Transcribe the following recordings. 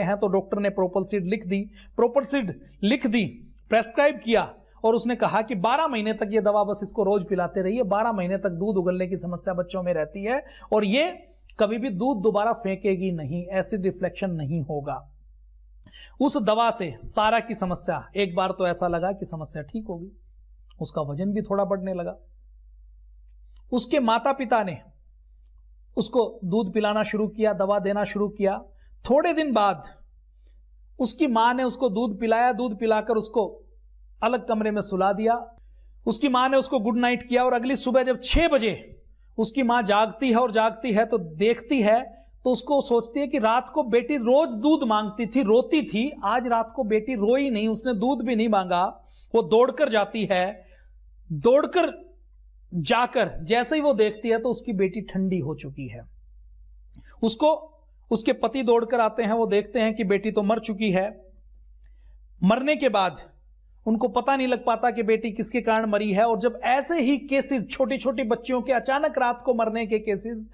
हैं, तो डॉक्टर ने प्रोपल्सिड लिख दी, प्रेस्क्राइब किया और उसने कहा कि 12 महीने तक ये दवा बस इसको रोज पिलाते रहिए। 12 महीने तक दूध उगलने की समस्या बच्चों में रहती है और ये कभी भी दूध दोबारा फेंकेगी नहीं, एसिड रिफ्लेक्शन नहीं होगा। उस दवा से सारा की समस्या, एक बार तो ऐसा लगा कि समस्या ठीक होगी, उसका वजन भी थोड़ा बढ़ने लगा। उसके माता पिता ने उसको दूध पिलाना शुरू किया, दवा देना शुरू किया। थोड़े दिन बाद उसकी मां ने उसको दूध पिलाया, दूध पिलाकर उसको अलग कमरे में सुला दिया। उसकी मां ने उसको गुड नाइट किया और अगली सुबह जब 6 बजे उसकी मां जागती है तो देखती है तो उसको सोचती है कि रात को बेटी रोज दूध मांगती थी, रोती थी, आज रात को बेटी रोई नहीं, उसने दूध भी नहीं मांगा। वो दौड़कर जाती है, दौड़कर जाकर जैसे ही वो देखती है तो उसकी बेटी ठंडी हो चुकी है। उसके पति दौड़कर आते हैं, वो देखते हैं कि बेटी तो मर चुकी है। मरने के बाद उनको पता नहीं लग पाता कि बेटी किसके कारण मरी है। और जब ऐसे ही केसेस, छोटी छोटी बच्चियों के अचानक रात को मरने के केसेस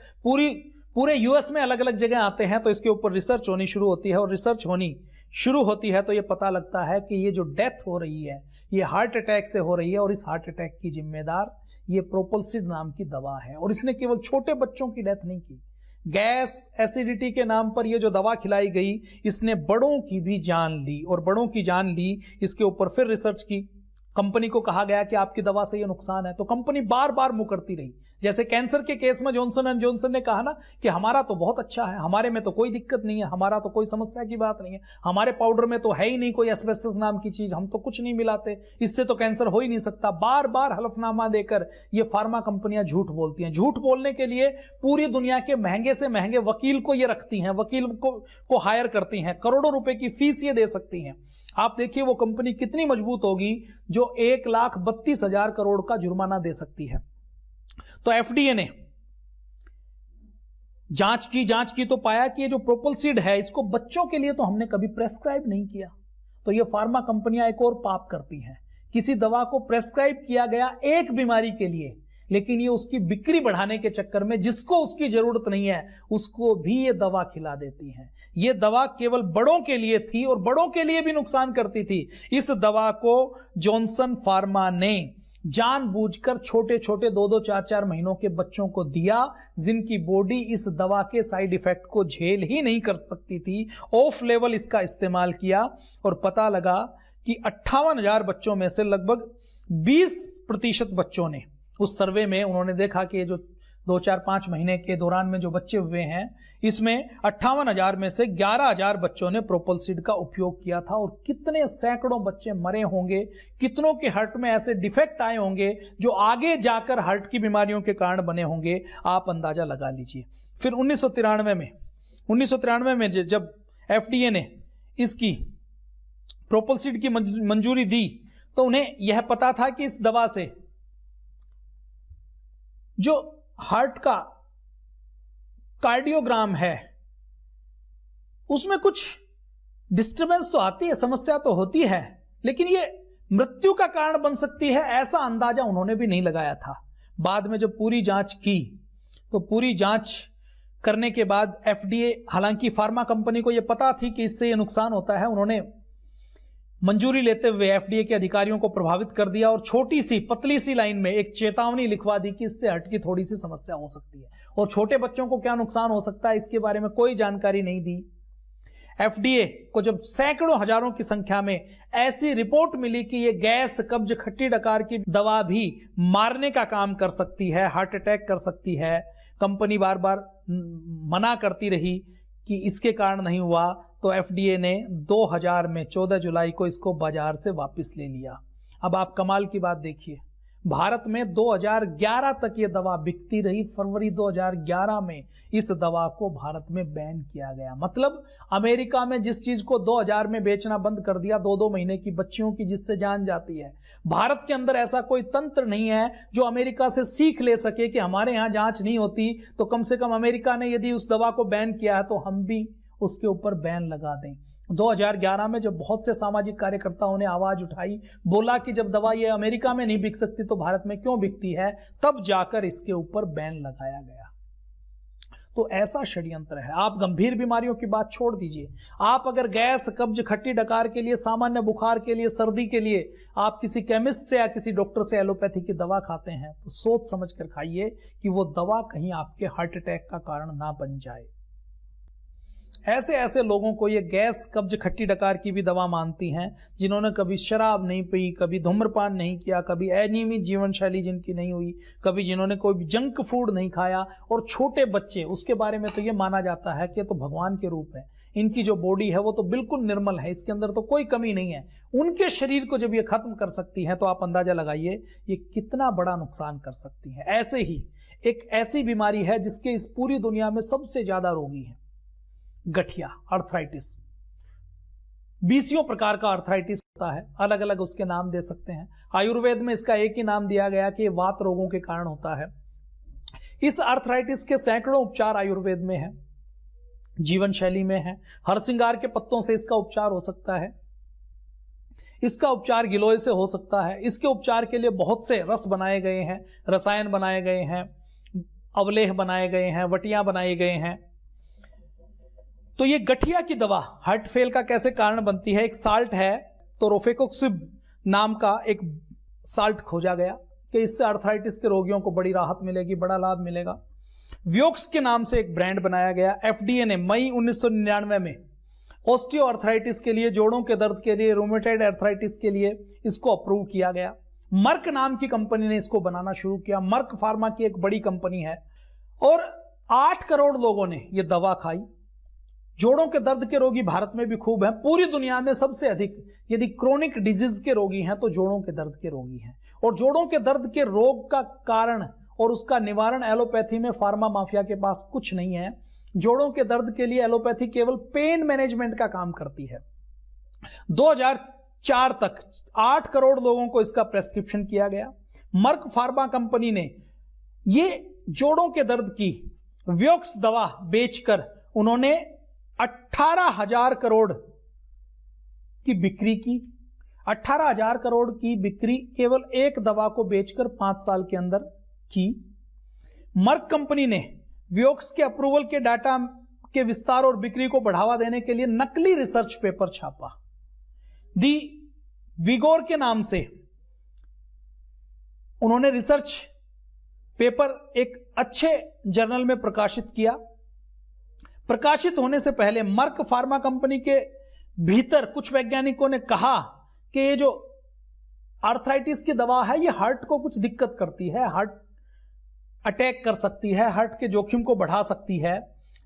पूरे यूएस में अलग अलग जगह आते हैं, तो इसके ऊपर रिसर्च होनी शुरू होती है। और रिसर्च होनी शुरू होती है तो यह पता लगता है कि ये जो डेथ हो रही है ये हार्ट अटैक से हो रही है और इस हार्ट अटैक की जिम्मेदार ये प्रोपल्सिड नाम की दवा है। और इसने केवल छोटे बच्चों की डेथ नहीं की, गैस एसिडिटी के नाम पर ये जो दवा खिलाई गई इसने बड़ों की भी जान ली। और बड़ों की जान ली, इसके ऊपर फिर रिसर्च की। कंपनी को कहा गया कि आपकी दवा से ये नुकसान है, तो कंपनी बार बार मुकरती रही। जैसे कैंसर के केस में जॉनसन एंड जॉनसन ने कहा ना कि हमारा तो बहुत अच्छा है, हमारे में तो कोई दिक्कत नहीं है, हमारा तो कोई समस्या की बात नहीं है, हमारे पाउडर में तो है ही नहीं कोई एस्बेस्टस नाम की चीज, हम तो कुछ नहीं मिलाते, इससे तो कैंसर हो ही नहीं सकता। बार बार हलफनामा देकर ये फार्मा कंपनियां झूठ बोलती हैं। झूठ बोलने के लिए पूरी दुनिया के महंगे से महंगे वकील को ये रखती हैं, वकील को हायर करती हैं, करोड़ों रुपए की फीस ये दे सकती हैं। आप देखिए वो कंपनी कितनी मजबूत होगी जो 1,32,000 करोड़ का जुर्माना दे सकती है। तो एफडीए ने जांच की तो पाया कि ये जो प्रोपल्सिड है इसको बच्चों के लिए तो हमने कभी प्रेस्क्राइब नहीं किया। तो ये फार्मा कंपनियां एक और पाप करती हैं, किसी दवा को प्रेस्क्राइब किया गया एक बीमारी के लिए, लेकिन ये उसकी बिक्री बढ़ाने के चक्कर में जिसको उसकी जरूरत नहीं है उसको भी ये दवा खिला देती हैं। ये दवा केवल बड़ों के लिए थी और बड़ों के लिए भी नुकसान करती थी। इस दवा को जॉनसन फार्मा ने जानबूझकर छोटे छोटे 2-2, 4-4 महीनों के बच्चों को दिया, जिनकी बॉडी इस दवा के साइड इफेक्ट को झेल ही नहीं कर सकती थी। ऑफ लेवल इसका इस्तेमाल किया और पता लगा कि 58,000 बच्चों में से लगभग 20% बच्चों ने, उस सर्वे में उन्होंने देखा कि ये जो 2, 4, 5 महीने के दौरान में जो बच्चे हुए हैं इसमें 58,000 में से 11,000 बच्चों ने प्रोपल्सिड का उपयोग किया था। और कितने सैकड़ों बच्चे मरे होंगे, कितनों के हार्ट में ऐसे डिफेक्ट आए होंगे जो आगे जाकर हार्ट की बीमारियों के कारण बने होंगे, आप अंदाजा लगा लीजिए। फिर 1993 में जब एफडीए ने इसकी प्रोपल्सिड की मंजूरी दी तो उन्हें यह पता था कि इस दवा से जो हार्ट का कार्डियोग्राम है उसमें कुछ डिस्टरबेंस तो आती है, समस्या तो होती है, लेकिन ये मृत्यु का कारण बन सकती है ऐसा अंदाजा उन्होंने भी नहीं लगाया था। बाद में जब पूरी जांच की तो पूरी जांच करने के बाद एफडीए, हालांकि फार्मा कंपनी को यह पता थी कि इससे यह नुकसान होता है, उन्होंने मंजूरी लेते हुए एफडीए के अधिकारियों को प्रभावित कर दिया और छोटी सी पतली सी लाइन में एक चेतावनी लिखवा दी कि इससे हार्ट की थोड़ी सी समस्या हो सकती है। और छोटे बच्चों को क्या नुकसान हो सकता है इसके बारे में कोई जानकारी नहीं दी। एफडीए को जब सैकड़ों हजारों की संख्या में ऐसी रिपोर्ट मिली कि यह गैस, कब्ज, खट्टी डकार की दवा भी मारने का काम कर सकती है, हार्ट अटैक कर सकती है, कंपनी बार बार मना करती रही कि इसके कारण नहीं हुआ, तो एफडीए ने 2000 में 14 जुलाई को इसको बाजार से वापस ले लिया। अब आप कमाल की बात देखिए, भारत में 2011 तक ये दवा बिकती रही। फरवरी 2011 में इस दवा को भारत में बैन किया गया। मतलब अमेरिका में जिस चीज को 2000 में बेचना बंद कर दिया, 2-2 महीने की बच्चियों की जिससे जान जाती है, भारत के अंदर ऐसा कोई तंत्र नहीं है जो अमेरिका से सीख ले सके कि हमारे यहां जांच नहीं होती तो कम से कम अमेरिका ने यदि उस दवा को बैन किया है तो हम भी उसके ऊपर बैन लगा दें। 2011 में जब बहुत से सामाजिक कार्यकर्ताओं ने आवाज उठाई, बोला कि जब दवा ये अमेरिका में नहीं बिक सकती तो भारत में क्यों बिकती है, तब जाकर इसके ऊपर बैन लगाया गया। तो ऐसा षड्यंत्र है। आप गंभीर बीमारियों की बात छोड़ दीजिए, आप अगर गैस, कब्ज, खट्टी डकार के लिए, सामान्य बुखार के लिए, सर्दी के लिए आप किसी केमिस्ट से या किसी डॉक्टर से एलोपैथी की दवा खाते हैं तो सोच समझ कर खाइए कि वो दवा कहीं आपके हार्ट अटैक का कारण ना बन जाए। ऐसे ऐसे लोगों को ये गैस, कब्ज, खट्टी डकार की भी दवा मानती हैं, जिन्होंने कभी शराब नहीं पी, कभी धूम्रपान नहीं किया, कभी अनियमित जीवन शैली जिनकी नहीं हुई, कभी जिन्होंने कोई जंक फूड नहीं खाया। और छोटे बच्चे, उसके बारे में तो ये माना जाता है कि ये तो भगवान के रूप है, इनकी जो बॉडी है वो तो बिल्कुल निर्मल है, इसके अंदर तो कोई कमी नहीं है। उनके शरीर को जब ये खत्म कर सकती है तो आप अंदाजा लगाइए ये कितना बड़ा नुकसान कर सकती है। ऐसे ही एक ऐसी बीमारी है जिसके इस पूरी दुनिया में सबसे ज्यादा रोगी है, गठिया, अर्थराइटिस। 20 प्रकार का अर्थराइटिस होता है, अलग अलग उसके नाम दे सकते हैं। आयुर्वेद में इसका एक ही नाम दिया गया कि वात रोगों के कारण होता है। इस अर्थराइटिस के सैकड़ों उपचार आयुर्वेद में है, जीवन शैली में है। हरसिंगार के पत्तों से इसका उपचार हो सकता है, इसका उपचार गिलोय से हो सकता है। इसके उपचार के लिए बहुत से रस बनाए गए हैं, रसायन बनाए गए हैं, अवलेह बनाए गए हैं, वटियां बनाए गए हैं। तो ये गठिया की दवा हार्ट फेल का कैसे कारण बनती है? एक साल्ट है, तो रोफेकोक्सिब नाम का एक साल्ट खोजा गया कि इससे अर्थराइटिस के रोगियों को बड़ी राहत मिलेगी, बड़ा लाभ मिलेगा। व्योक्स के नाम से एक ब्रांड बनाया गया। एफडीए ने मई 1999 में ऑस्टियो अर्थराइटिस के लिए, जोड़ों के दर्द के लिए, रूमेटॉइड अर्थराइटिस के लिए इसको अप्रूव किया गया। मर्क नाम की कंपनी ने इसको बनाना शुरू किया। मर्क फार्मा की एक बड़ी कंपनी है और 8 करोड़ लोगों ने यह दवा खाई। जोड़ों के दर्द के रोगी भारत में भी खूब हैं, पूरी दुनिया में सबसे अधिक यदि क्रोनिक डिजीज के रोगी हैं तो जोड़ों के दर्द के रोगी हैं। और जोड़ों के दर्द के रोग का कारण और उसका निवारण एलोपैथी में फार्मा माफिया के पास कुछ नहीं है। जोड़ों के दर्द के लिए एलोपैथी केवल पेन मैनेजमेंट का काम करती है। 2004 तक 8 करोड़ लोगों को इसका प्रेस्क्रिप्शन किया गया। मर्क फार्मा कंपनी ने ये जोड़ों के दर्द की व्योक्स दवा बेचकर उन्होंने 18,000 करोड़ की बिक्री की। 18,000 करोड़ की बिक्री केवल एक दवा को बेचकर 5 साल के अंदर की। मर्क कंपनी ने व्योक्स के अप्रूवल के डाटा के विस्तार और बिक्री को बढ़ावा देने के लिए नकली रिसर्च पेपर छापा। दी विगोर के नाम से उन्होंने रिसर्च पेपर एक अच्छे जर्नल में प्रकाशित किया। प्रकाशित होने से पहले मर्क फार्मा कंपनी के भीतर कुछ वैज्ञानिकों ने कहा कि ये जो आर्थराइटिस की दवा है ये हार्ट को कुछ दिक्कत करती है, हार्ट अटैक कर सकती है, हार्ट के जोखिम को बढ़ा सकती है।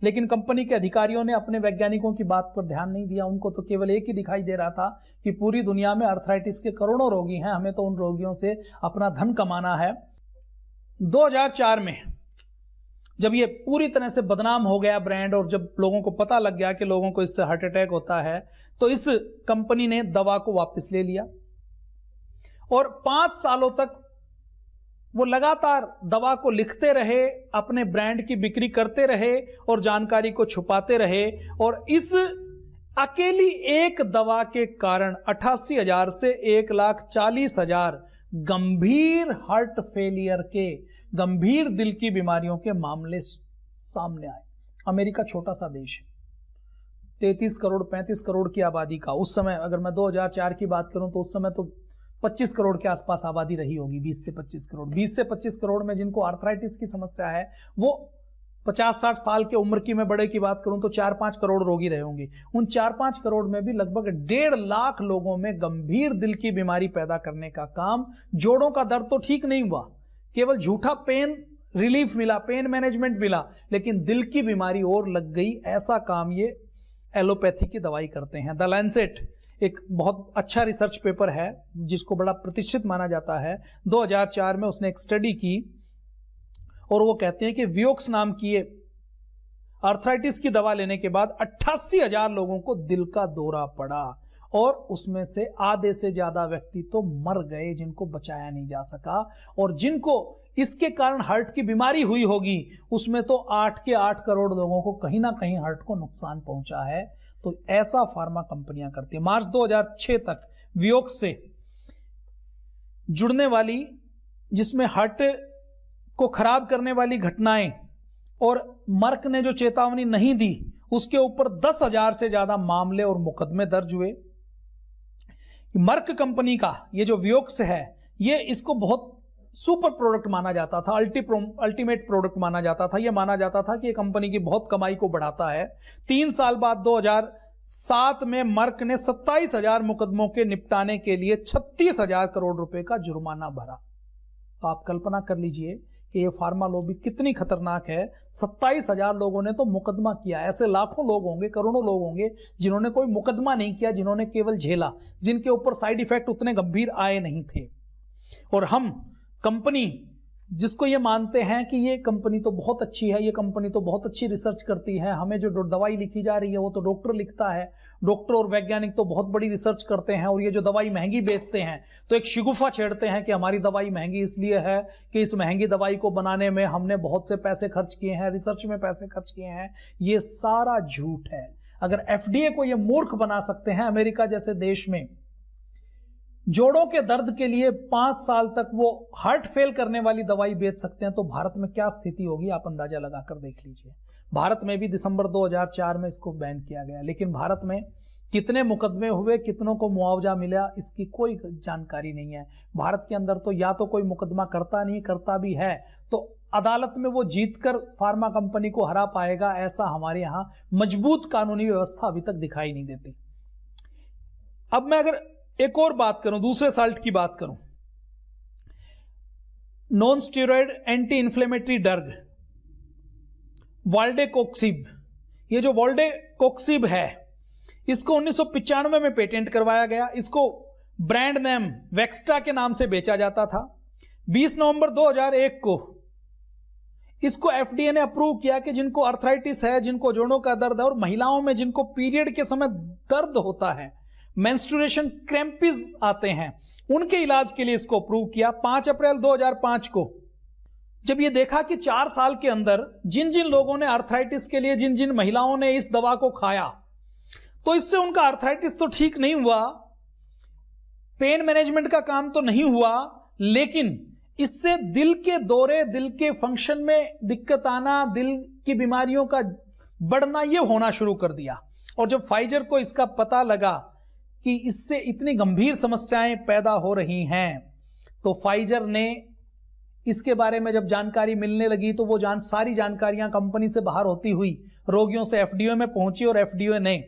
लेकिन कंपनी के अधिकारियों ने अपने वैज्ञानिकों की बात पर ध्यान नहीं दिया। उनको तो केवल एक ही दिखाई दे रहा था कि पूरी दुनिया में आर्थराइटिस के करोड़ों रोगी हैं, हमें तो उन रोगियों से अपना धन कमाना है। 2004 में जब ये पूरी तरह से बदनाम हो गया ब्रांड और जब लोगों को पता लग गया कि लोगों को इससे हार्ट अटैक होता है, तो इस कंपनी ने दवा को वापस ले लिया और 5 सालों तक वो लगातार दवा को लिखते रहे, अपने ब्रांड की बिक्री करते रहे और जानकारी को छुपाते रहे। और इस अकेली एक दवा के कारण 88,000 से 1,40,000 गंभीर हार्ट फेलियर के, गंभीर दिल की बीमारियों के मामले सामने आए। अमेरिका छोटा सा देश है, 33 करोड़ 35 करोड़ की आबादी का। उस समय अगर मैं 2004 की बात करूं तो उस समय तो 25 करोड़ के आसपास आबादी रही होगी, 20 से 25 करोड़। 20 से 25 करोड़ में जिनको आर्थराइटिस की समस्या है वो 50-60 साल के उम्र की, मैं बड़े की बात करूं तो 4-5 करोड़ रोगी रहे होंगे। उन 4-5 करोड़ में भी लगभग 1.5 लाख लोगों में गंभीर दिल की बीमारी पैदा करने का काम। जोड़ों का दर्द तो ठीक नहीं हुआ, केवल झूठा पेन रिलीफ मिला, पेन मैनेजमेंट मिला, लेकिन दिल की बीमारी और लग गई। ऐसा काम ये एलोपैथी की दवाई करते हैं। द लैंसेट एक बहुत अच्छा रिसर्च पेपर है जिसको बड़ा प्रतिष्ठित माना जाता है। 2004 में उसने एक स्टडी की और वो कहते हैं कि व्योक्स नाम की ये आर्थराइटिस की दवा लेने के बाद 88,000 लोगों को दिल का दौरा पड़ा और उसमें से आधे से ज्यादा व्यक्ति तो मर गए, जिनको बचाया नहीं जा सका। और जिनको इसके कारण हार्ट की बीमारी हुई होगी उसमें तो 8 के 8 करोड़ लोगों को कहीं ना कहीं हार्ट को नुकसान पहुंचा है। तो ऐसा फार्मा कंपनियां करती है। मार्च 2006 तक व्योक्स से जुड़ने वाली, जिसमें हार्ट को खराब करने वाली घटनाएं और मर्क ने जो चेतावनी नहीं दी उसके ऊपर 10,000 से ज्यादा मामले और मुकदमे दर्ज हुए। मर्क कंपनी का ये जो वियोक्स है, ये इसको बहुत सुपर प्रोडक्ट माना जाता था, अल्टीमेट प्रोडक्ट माना जाता था। ये माना जाता था कि ये कंपनी की बहुत कमाई को बढ़ाता है। 3 साल बाद 2007 में मर्क ने 27,000 मुकदमों के निपटाने के लिए 36,000 करोड़ रुपए का जुर्माना भरा। तो आप कल्पना कर लीजिए कि ये फार्मा लॉबी कितनी खतरनाक है। 27,000 लोगों ने तो मुकदमा किया। ऐसे लाखों लोग होंगे, करोड़ों लोग होंगे जिन्होंने कोई मुकदमा नहीं किया, जिन्होंने केवल झेला, जिनके ऊपर साइड इफेक्ट उतने गंभीर आए नहीं थे। और हम कंपनी जिसको ये मानते हैं कि ये कंपनी तो बहुत अच्छी है, ये कंपनी तो बहुत अच्छी रिसर्च करती है, हमें जो दवाई लिखी जा रही है वो तो डॉक्टर लिखता है, डॉक्टर और वैज्ञानिक तो बहुत बड़ी रिसर्च करते हैं, और ये जो दवाई महंगी बेचते हैं तो एक शिगुफा छेड़ते हैं कि हमारी दवाई महंगी इसलिए है कि इस महंगी दवाई को बनाने में हमने बहुत से पैसे खर्च किए हैं, रिसर्च में पैसे खर्च किए हैं। ये सारा झूठ है। अगर एफडीए को ये मूर्ख बना सकते हैं अमेरिका जैसे देश में, जोड़ों के दर्द के लिए 5 साल तक वो हार्ट फेल करने वाली दवाई बेच सकते हैं, तो भारत में क्या स्थिति होगी आप अंदाजा लगाकर देख लीजिए। भारत में भी दिसंबर 2004 में इसको बैन किया गया, लेकिन भारत में कितने मुकदमे हुए, कितनों को मुआवजा मिला, इसकी कोई जानकारी नहीं है। भारत के अंदर तो या तो कोई मुकदमा करता नहीं, करता भी है तो अदालत में वो जीतकर फार्मा कंपनी को हरा पाएगा, ऐसा हमारे यहां मजबूत कानूनी व्यवस्था अभी तक दिखाई नहीं देती। अब मैं अगर एक और बात करूं, दूसरे साल्ट की बात करूं, non steroid anti inflammatory drug valdecoxib. ये जो वाल्डेकोक्सिब है इसको 1995 में पेटेंट करवाया गया। इसको ब्रांड नेम वेक्स्टा के नाम से बेचा जाता था। 20 नवंबर 2001 को इसको एफडीए ने अप्रूव किया कि जिनको आर्थराइटिस है, जिनको जोड़ों का दर्द है, और महिलाओं में जिनको पीरियड के समय दर्द होता है, मेंस्ट्रुएशन क्रैम्पिस आते हैं, उनके इलाज के लिए इसको अप्रूव किया। 5 अप्रैल 2005 को जब ये देखा कि 4 साल के अंदर जिन जिन लोगों ने आर्थराइटिस के लिए, जिन जिन महिलाओं ने इस दवा को खाया, तो इससे उनका आर्थराइटिस तो ठीक नहीं हुआ, पेन मैनेजमेंट का काम तो नहीं हुआ, लेकिन इससे दिल के दौरे, दिल के फंक्शन में दिक्कत आना, दिल की बीमारियों का बढ़ना, यह होना शुरू कर दिया। और जब फाइजर को इसका पता लगा कि इससे इतनी गंभीर समस्याएं पैदा हो रही हैं, तो फाइजर ने इसके बारे में जब जानकारी मिलने लगी तो वो सारी जानकारियां कंपनी से बाहर होती हुई रोगियों से एफडीए में पहुंची, और एफडीए ने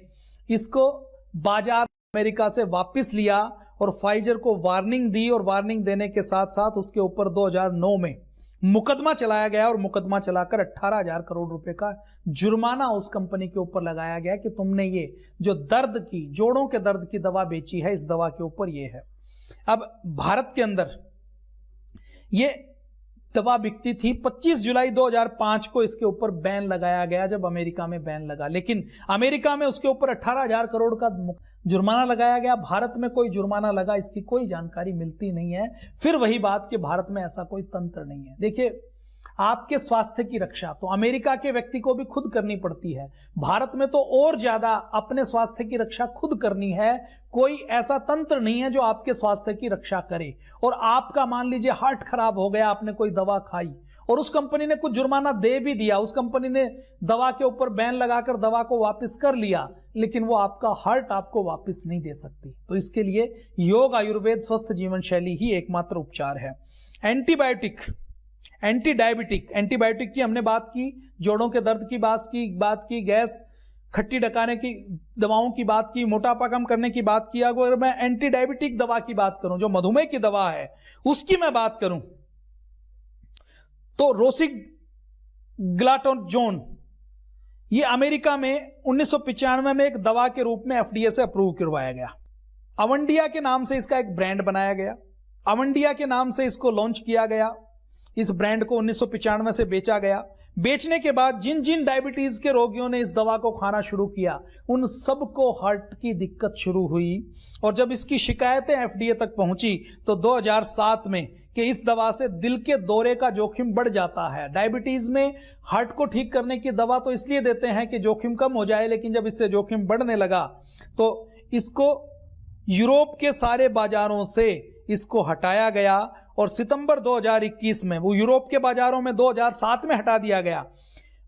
इसको बाजार अमेरिका से वापस लिया और फाइजर को वार्निंग दी, और वार्निंग देने के साथ साथ उसके ऊपर 2009 में मुकदमा चलाया गया, और मुकदमा चलाकर 18,000 करोड़ रुपए का जुर्माना उस कंपनी के ऊपर लगाया गया कि तुमने ये जो दर्द की, जोड़ों के दर्द की दवा बेची है, इस दवा के ऊपर ये है। अब भारत के अंदर ये दवा बिकती थी। 25 जुलाई 2005 को इसके ऊपर बैन लगाया गया, जब अमेरिका में बैन लगा, लेकिन अमेरिका में उसके ऊपर 18,000 करोड़ का जुर्माना लगाया गया। भारत में कोई जुर्माना लगा, इसकी कोई जानकारी मिलती नहीं है। फिर वही बात कि भारत में ऐसा कोई तंत्र नहीं है। देखिए, आपके स्वास्थ्य की रक्षा तो अमेरिका के व्यक्ति को भी खुद करनी पड़ती है, भारत में तो और ज्यादा अपने स्वास्थ्य की रक्षा खुद करनी है। कोई ऐसा तंत्र नहीं है जो आपके स्वास्थ्य की रक्षा करे। और आपका मान लीजिए हार्ट खराब हो गया, आपने कोई दवा खाई और उस कंपनी ने कुछ जुर्माना दे भी दिया, उस कंपनी ने दवा के ऊपर बैन लगाकर दवा को वापस कर लिया, लेकिन वो आपका हार्ट आपको वापस नहीं दे सकती। तो इसके लिए योग, आयुर्वेद, स्वस्थ जीवन शैली ही एकमात्र उपचार है। एंटीबायोटिक, एंटी डायबिटिक, एंटीबायोटिक की हमने बात की, जोड़ों के दर्द की बात की, गैस खट्टी डकाने की दवाओं की बात की, मोटापा कम करने की बात की। अगर मैं एंटी डायबिटिक दवा की बात करूं, जो मधुमेह की दवा है, उसकी मैं बात करूं, तो रोसिग्लाटोजोन, ये अमेरिका में 1995 में एक दवा के रूप में एफडीए से अप्रूव करवाया गया। अवंडिया के नाम से इसका एक ब्रांड बनाया गया, अवंडिया के नाम से इसको लॉन्च किया गया। इस ब्रांड को 1995 से बेचा गया। बेचने के बाद जिन जिन डायबिटीज के रोगियों ने इस दवा को खाना शुरू किया, उन सबको हार्ट की दिक्कत शुरू हुई। और जब इसकी शिकायतें एफडीए तक पहुंची तो 2007 में कि इस दवा से दिल के दौरे का जोखिम बढ़ जाता है। डायबिटीज में हार्ट को ठीक करने की दवा तो इसलिए देते हैं कि जोखिम कम हो जाए, लेकिन जब इससे जोखिम बढ़ने लगा तो इसको यूरोप के सारे बाजारों से इसको हटाया गया। और सितंबर 2021 में वो यूरोप के बाजारों में 2007 में हटा दिया गया।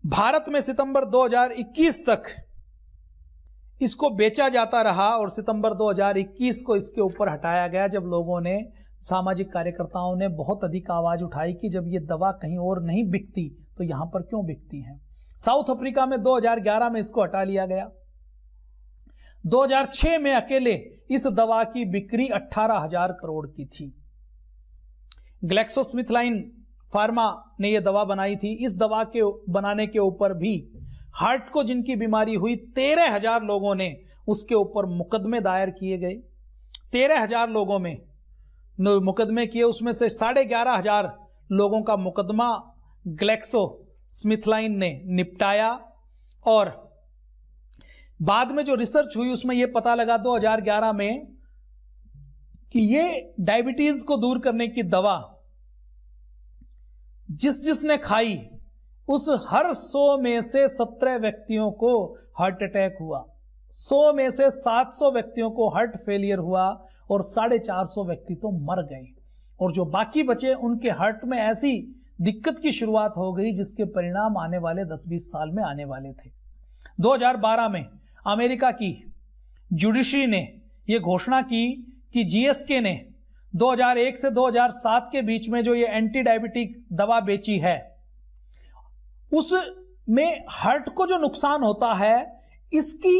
भारत में सितंबर 2021 तक इसको बेचा जाता रहा और सितंबर 2021 को इसके ऊपर हटाया गया, जब लोगों ने, सामाजिक कार्यकर्ताओं ने बहुत अधिक आवाज उठाई कि जब ये दवा कहीं और नहीं बिकती तो यहां पर क्यों बिकती है। साउथ अफ्रीका में 2011 में इसको हटा लिया गया। 2006 में अकेले इस दवा की बिक्री 18,000 करोड़ की थी। ग्लैक्सोस्मिथलाइन फार्मा ने यह दवा बनाई थी। इस दवा के बनाने के ऊपर भी हार्ट को जिनकी बीमारी हुई 13,000 लोगों ने उसके ऊपर मुकदमे दायर किए गए। 13,000 लोगों में मुकदमे किए, उसमें से 11,500 लोगों का मुकदमा ग्लैक्सोस्मिथलाइन ने निपटाया। और बाद में जो रिसर्च हुई उसमें यह पता लगा 2011 में कि ये डायबिटीज को दूर करने की दवा जिसने खाई उस हर 100 में से 17 व्यक्तियों को हार्ट अटैक हुआ, 100 में से 700 व्यक्तियों को हार्ट फेलियर हुआ और 450 व्यक्ति तो मर गए। और जो बाकी बचे उनके हार्ट में ऐसी दिक्कत की शुरुआत हो गई जिसके परिणाम आने वाले 10-20 साल में आने वाले थे। 2012 में अमेरिका की जुडिशरी ने यह घोषणा की कि जीएसके ने 2001 से 2007 के बीच में जो ये एंटी डायबिटिक दवा बेची है उसमें हार्ट को जो नुकसान होता है इसकी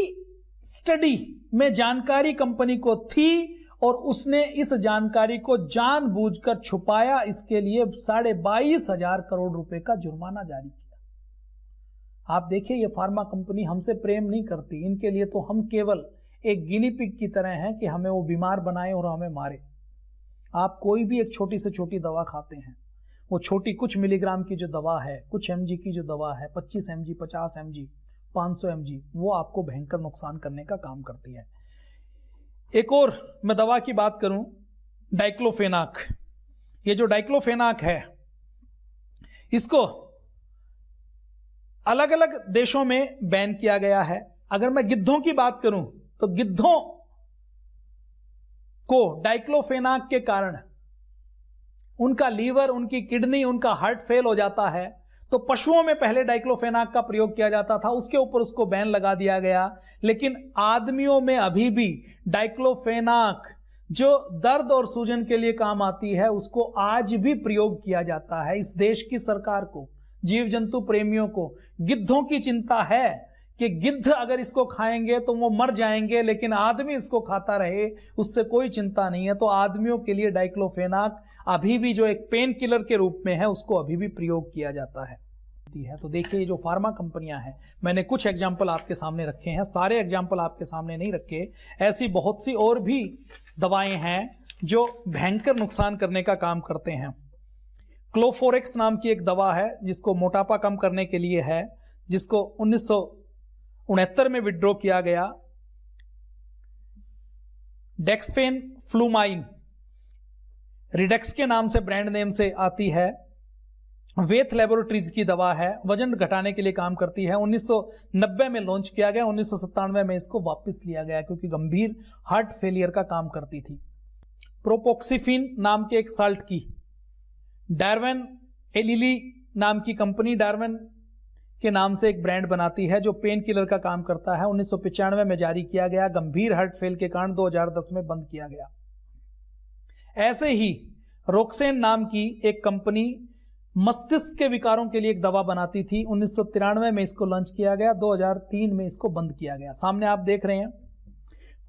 स्टडी में जानकारी कंपनी को थी और उसने इस जानकारी को जानबूझकर छुपाया। इसके लिए 22,500 करोड़ रुपए का जुर्माना जारी किया। आप देखिए, ये फार्मा कंपनी हमसे प्रेम नहीं करती, इनके लिए तो हम केवल एक गिनी पिग की तरह हैं कि हमें वो बीमार बनाए और हमें मारे। आप कोई भी एक छोटी से छोटी दवा खाते हैं, वो छोटी कुछ मिलीग्राम की जो दवा है, कुछ mg की जो दवा है, 25 mg, 50 mg, 500 mg, वो आपको भयंकर नुकसान करने का काम करती है। एक और मैं दवा की बात करूं, डाइक्लोफेनाक। ये जो डाइक्लोफेनाक है इसको अलग अलग देशों में बैन किया गया है। अगर मैं गिद्धों की बात करूं तो गिद्धों को डाइक्लोफेनाक के कारण उनका लीवर, उनकी किडनी, उनका हार्ट फेल हो जाता है। तो पशुओं में पहले डाइक्लोफेनाक का प्रयोग किया जाता था, उसके ऊपर उसको बैन लगा दिया गया। लेकिन आदमियों में अभी भी डाइक्लोफेनाक जो दर्द और सूजन के लिए काम आती है उसको आज भी प्रयोग किया जाता है। इस देश की सरकार को, जीव जंतु प्रेमियों को गिद्धों की चिंता है कि गिद्ध अगर इसको खाएंगे तो वो मर जाएंगे, लेकिन आदमी इसको खाता रहे उससे कोई चिंता नहीं है। तो आदमियों के लिए डाइक्लोफेनाक अभी भी जो एक पेन किलर के रूप में है उसको अभी भी प्रयोग किया जाता है। तो देखिए, जो फार्मा कंपनियां हैं, मैंने कुछ एग्जाम्पल आपके सामने रखे हैं, सारे एग्जाम्पल आपके सामने नहीं रखे। ऐसी बहुत सी और भी दवाएं हैं जो भयंकर नुकसान करने का काम करते हैं। क्लोफोरेक्स नाम की एक दवा है जिसको मोटापा कम करने के लिए है, जिसको 1969 में विड्रॉ किया गया। डेक्सफेन फ्लूमाइन रिडेक्स के नाम से, ब्रांड नेम से आती है। वेथ लेबोरेटरीज की दवा है, वजन घटाने के लिए काम करती है। 1990 में लॉन्च किया गया, 1997 में इसको वापस लिया गया क्योंकि गंभीर हार्ट फेलियर का काम करती थी। प्रोपोक्सिफिन नाम के एक साल्ट की डार्विन एलिली नाम की कंपनी डार्विन के नाम से एक ब्रांड बनाती है जो पेन किलर का काम करता है। 1995 में जारी किया गया, गंभीर हार्ट फेल के कारण 2010 में बंद किया गया। ऐसे ही रोक्सेन नाम की एक कंपनी मस्तिष्क के विकारों के लिए एक दवा बनाती थी। 1993 में इसको लॉन्च किया गया, 2003 में इसको बंद किया गया। सामने आप देख रहे हैं,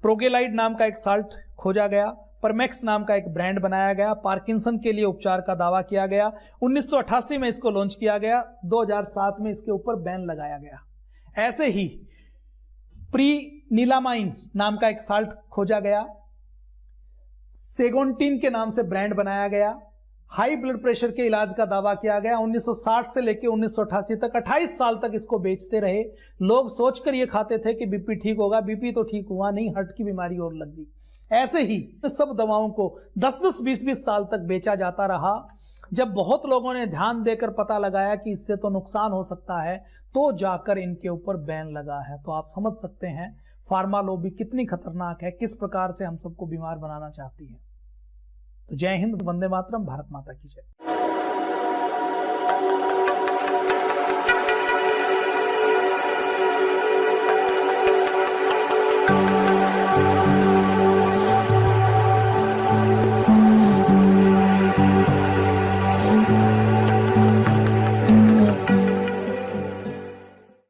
प्रोगेलाइड नाम का एक साल्ट खोजा गया, परमैक्स नाम का एक ब्रांड बनाया गया, पार्किंसन के लिए उपचार का दावा किया गया। 1988 में इसको लॉन्च किया गया, 2007 में इसके ऊपर बैन लगाया गया। ऐसे ही प्रीनिलामाइन नाम का एक साल्ट खोजा गया, सेगोंटिन के नाम से ब्रांड बनाया गया। हाई ब्लड प्रेशर के इलाज का दावा किया गया। 1960 से लेकर 1988 तक 28 साल तक इसको बेचते रहे। लोग सोचकर ये खाते थे कि बीपी ठीक होगा, बीपी तो ठीक हुआ नहीं, हार्ट की बीमारी और लग गई। ऐसे ही सब दवाओं को 10-10, 20-20 साल तक बेचा जाता रहा। जब बहुत लोगों ने ध्यान देकर पता लगाया कि इससे तो नुकसान हो सकता है, तो जाकर इनके ऊपर बैन लगा है। तो आप समझ सकते हैं फार्मा लॉबी कितनी खतरनाक है, किस प्रकार से हम सबको बीमार बनाना चाहती है। तो जय हिंद, वंदे मातरम, भारत माता की जय।